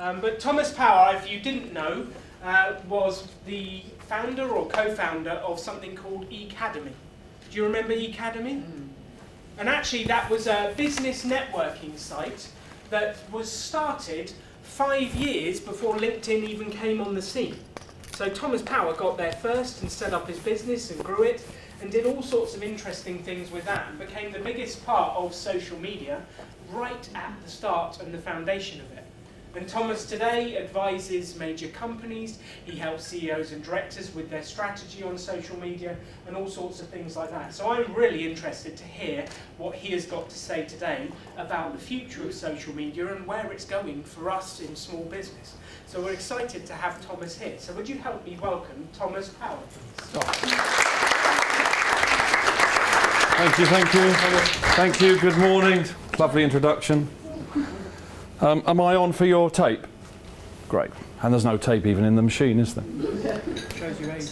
But Thomas Power, if you didn't know, was the founder or co-founder of something called eCademy. Do you remember eCademy? And actually that was a business networking site that was started 5 years before LinkedIn even came on the scene. So Thomas Power got there first and set up his business and grew it and did all sorts of interesting things with that and became the biggest part of social media right at the start and the foundation of it. And Thomas today advises major companies, he helps CEOs and directors with their strategy on social media and all sorts of things like that. So I'm really interested to hear what he has got to say today about the future of social media and where it's going for us in small business. So we're excited to have Thomas here. So would you help me welcome Thomas Power, please? Thank you. Thank you, good morning. Lovely introduction. Am I on for your tape? Great. And there's no tape even in the machine, is there? Shows you age.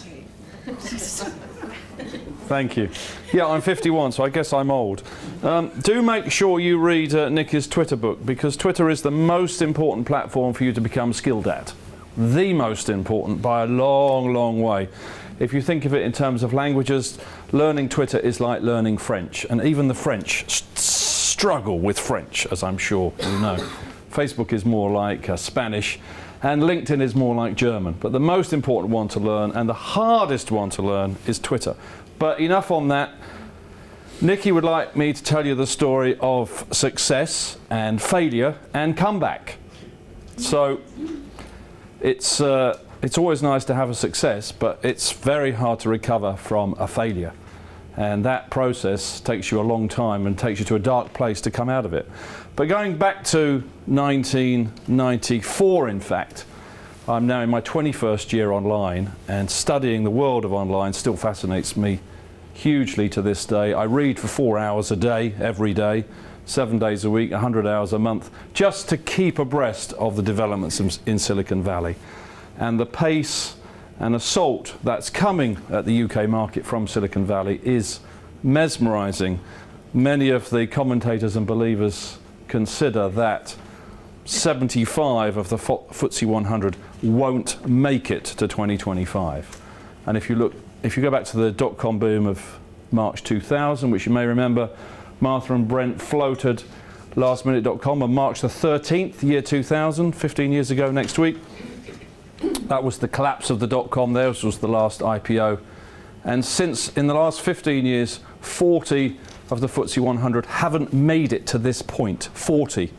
Thank you. Yeah, I'm 51, so I guess I'm old. Do make sure you read Nicky's Twitter book, because Twitter is the most important platform for you to become skilled at. The most important by a long, long way. If you think of it in terms of languages, learning Twitter is like learning French, and even the French struggle with French, as I'm sure you know. Facebook is more like Spanish, and LinkedIn is more like German. But the most important one to learn, and the hardest one to learn, is Twitter. But enough on that. Nicky would like me to tell you the story of success and failure and comeback. So it's always nice to have a success, but it's very hard to recover from a failure. And that process takes you a long time and takes you to a dark place to come out of it. But going back to 1994, in fact, I'm now in my 21st year online, and studying the world of online still fascinates me hugely to this day. I read for 4 hours a day, every day, 7 days a week, 100 hours a month, just to keep abreast of the developments in Silicon Valley. And the pace and assault that's coming at the UK market from Silicon Valley is mesmerizing. Many of the commentators and believers consider that 75 of the FTSE 100 won't make it to 2025. And if you go back to the dot-com boom of March 2000, which you may remember, Martha and Brent floated lastminute.com on March the 13th, year 2000, 15 years ago next week. That was the collapse of the dot-com. Theirs was the last IPO. And since, in the last 15 years, 40 of the FTSE 100 haven't made it to this point. 40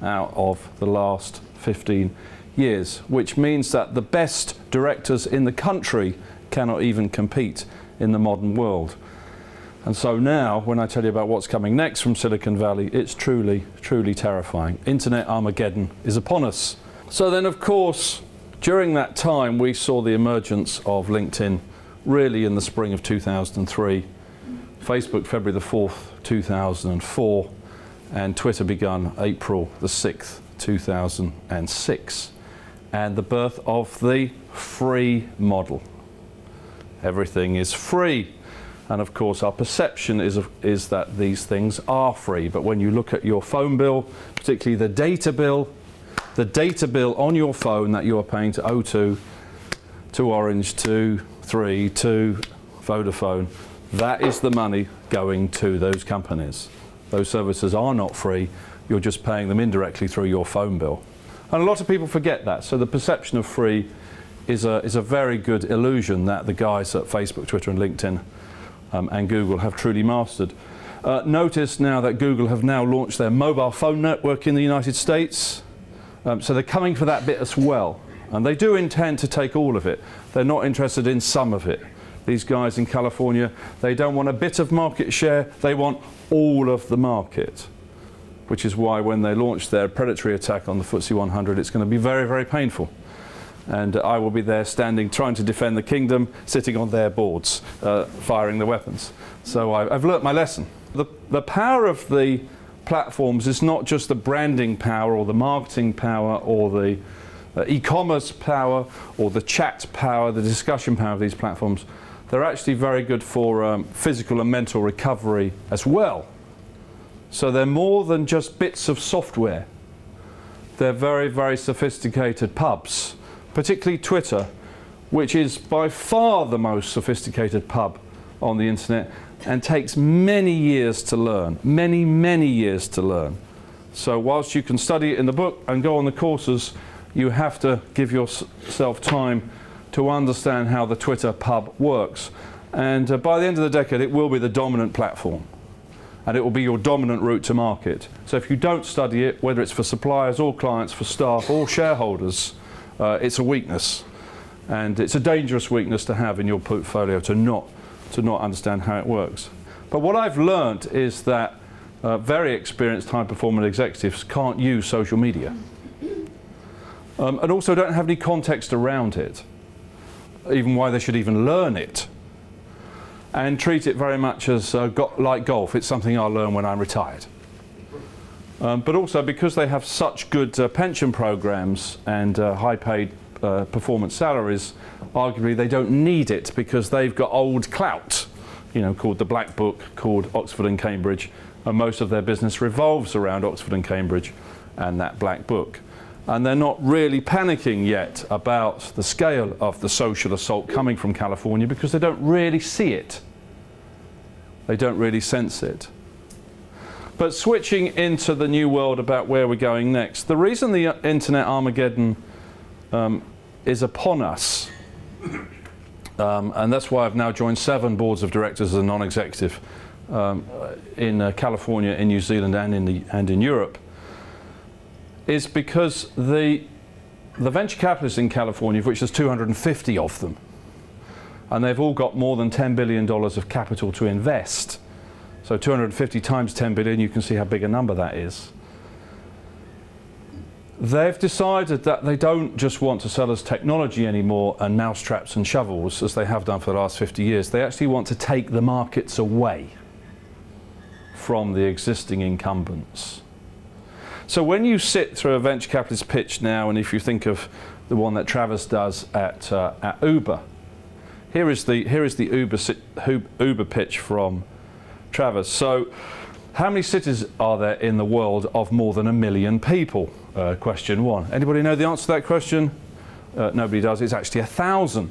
out of the last 15 years, which means that the best directors in the country cannot even compete in the modern world. And so now, when I tell you about what's coming next from Silicon Valley, it's truly, truly terrifying. Internet Armageddon is upon us. So then, of course, during that time, we saw the emergence of LinkedIn really in the spring of 2003, Facebook February the 4th, 2004, and Twitter begun April the 6th, 2006, and the birth of the free model. Everything is free. And of course, our perception is that these things are free. But when you look at your phone bill, particularly the data bill on your phone that you are paying to O2, to Orange, to 3, to Vodafone, that is the money going to those companies. Those services are not free. You're just paying them indirectly through your phone bill. And a lot of people forget that. So the perception of free is a very good illusion that the guys at Facebook, Twitter and LinkedIn and Google have truly mastered. Notice now that Google have now launched their mobile phone network in the United States. So they're coming for that bit as well. And they do intend to take all of it. They're not interested in some of it. These guys in California, they don't want a bit of market share, they want all of the market. Which is why when they launch their predatory attack on the FTSE 100, it's going to be very, very painful. And I will be there standing, trying to defend the kingdom, sitting on their boards, firing the weapons. So I've learnt my lesson. The power of the platforms is not just the branding power or the marketing power or the e-commerce power or the chat power, the discussion power of these platforms. They're actually very good for physical and mental recovery as well. So they're more than just bits of software. They're very, very sophisticated pubs, particularly Twitter, which is by far the most sophisticated pub on the internet and takes many years to learn, many, many years to learn. So whilst you can study it in the book and go on the courses, you have to give yourself time to understand how the Twitter pub works. And by the end of the decade, it will be the dominant platform. And it will be your dominant route to market. So if you don't study it, whether it's for suppliers or clients, for staff or shareholders, it's a weakness. And it's a dangerous weakness to have in your portfolio, to not understand how it works. But what I've learned is that very experienced high-performing executives can't use social media. And also don't have any context around it, even why they should even learn it. And treat it very much as like golf. It's something I'll learn when I'm retired. But also because they have such good pension programs and high-paid performance salaries, arguably they don't need it because they've got old clout, called the Black Book, called Oxford and Cambridge, and most of their business revolves around Oxford and Cambridge and that Black Book. And they're not really panicking yet about the scale of the social assault coming from California because they don't really see it. They don't really sense it. But switching into the new world about where we're going next, the reason the Internet Armageddon is upon us, and that's why I've now joined 7 boards of directors as a non-executive in California, in New Zealand and in Europe, is because the venture capitalists in California, of which there's 250 of them, and they've all got more than $10 billion of capital to invest. So 250 times 10 billion, you can see how big a number that is. They've decided that they don't just want to sell us technology anymore and mousetraps and shovels, as they have done for the last 50 years. They actually want to take the markets away from the existing incumbents. So when you sit through a venture capitalist pitch now, and if you think of the one that Travis does at Uber, here is the Uber pitch from Travis. So, how many cities are there in the world of more than 1 million people? Question 1. Anybody know the answer to that question? Nobody does. It's actually 1,000.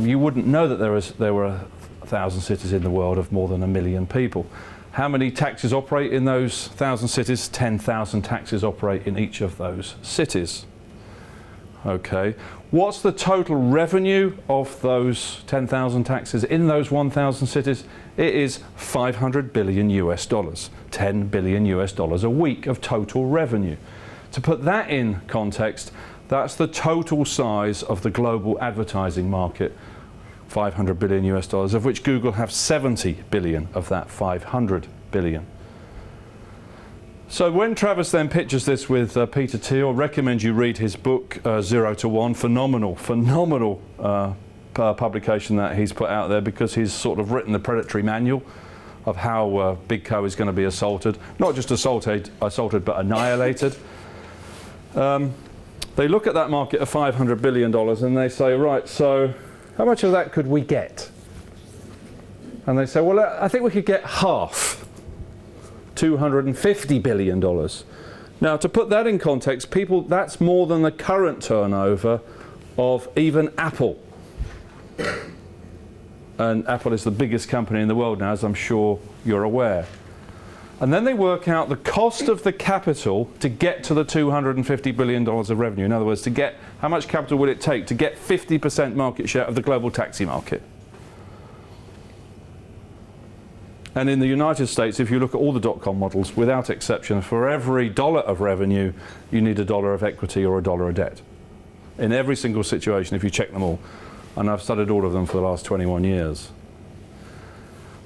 You wouldn't know that there were 1,000 cities in the world of more than 1 million people. How many taxis operate in those 1,000 cities? 10,000 taxis operate in each of those cities. Okay. What's the total revenue of those 10,000 taxis in those 1,000 cities? It is $500 billion US, $10 billion US a week of total revenue. To put that in context, that's the total size of the global advertising market, $500 billion US, of which Google have 70 billion of that 500 billion. So when Travis then pitches this with Peter Thiel, recommend you read his book, 0 to 1, phenomenal publication that he's put out there, because he's sort of written the predatory manual of how Big Co is going to be assaulted. Not just assaulted but annihilated. They look at that market of $500 billion and they say, right, so how much of that could we get? And they say, well, I think we could get half. $250 billion. Now, to put that in context, that's more than the current turnover of even Apple. And Apple is the biggest company in the world now, as I'm sure you're aware. And then they work out the cost of the capital to get to the $250 billion of revenue. In other words, how much capital would it take to get 50% market share of the global taxi market? And in the United States, if you look at all the dot-com models, without exception, for every dollar of revenue, you need a dollar of equity or a dollar of debt. In every single situation, if you check them all. And I've studied all of them for the last 21 years.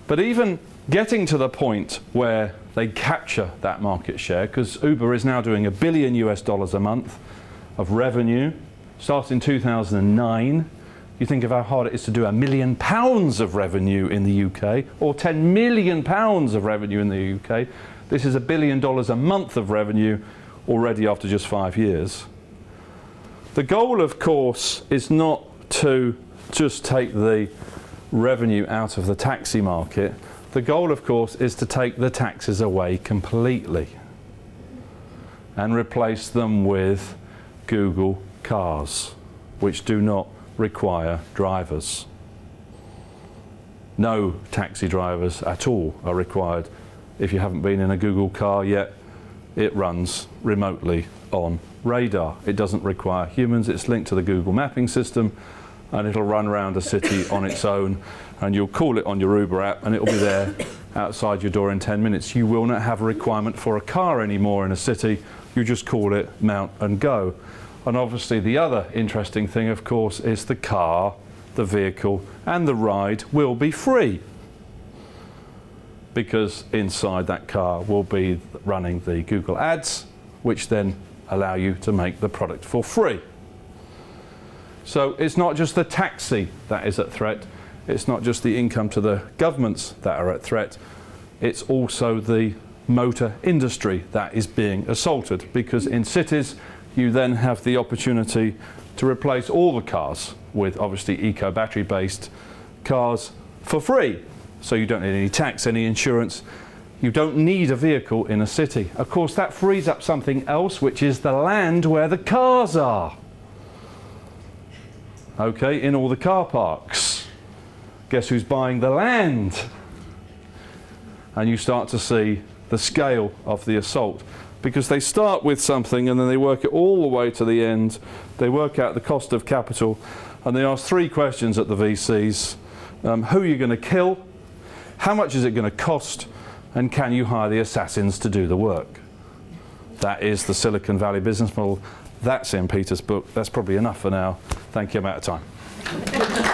But even getting to the point where they capture that market share, because Uber is now doing $1 billion US a month of revenue, started in 2009. You think of how hard it is to do £1 million of revenue in the UK, or £10 million of revenue in the UK. This is $1 billion a month of revenue already after just 5 years. The goal, of course, is not to just take the revenue out of the taxi market. The goal, of course, is to take the taxes away completely. and replace them with Google cars, which do not require drivers. No taxi drivers at all are required. If you haven't been in a Google car yet, it runs remotely on radar. It doesn't require humans. It's linked to the Google mapping system, and it'll run around a city on its own, and you'll call it on your Uber app and it'll be there outside your door in 10 minutes. You will not have a requirement for a car anymore in a city. You just call it, mount and go. And obviously the other interesting thing, of course, is the car, the vehicle and the ride will be free, because inside that car will be running the Google ads, which then allow you to make the product for free. So it's not just the taxi that is at threat, it's not just the income to the governments that are at threat, it's also the motor industry that is being assaulted, because in cities you then have the opportunity to replace all the cars with obviously eco battery based cars for free. So you don't need any tax, any insurance. You don't need a vehicle in a city. Of course, that frees up something else, which is the land where the cars are. Okay, in all the car parks. Guess who's buying the land? And you start to see the scale of the assault, because they start with something and then they work it all the way to the end. They work out the cost of capital, and they ask three questions at the VCs. Who are you going to kill? How much is it going to cost? And can you hire the assassins to do the work? That is the Silicon Valley business model. That's in Peter's book. That's probably enough for now. Thank you. I'm out of time.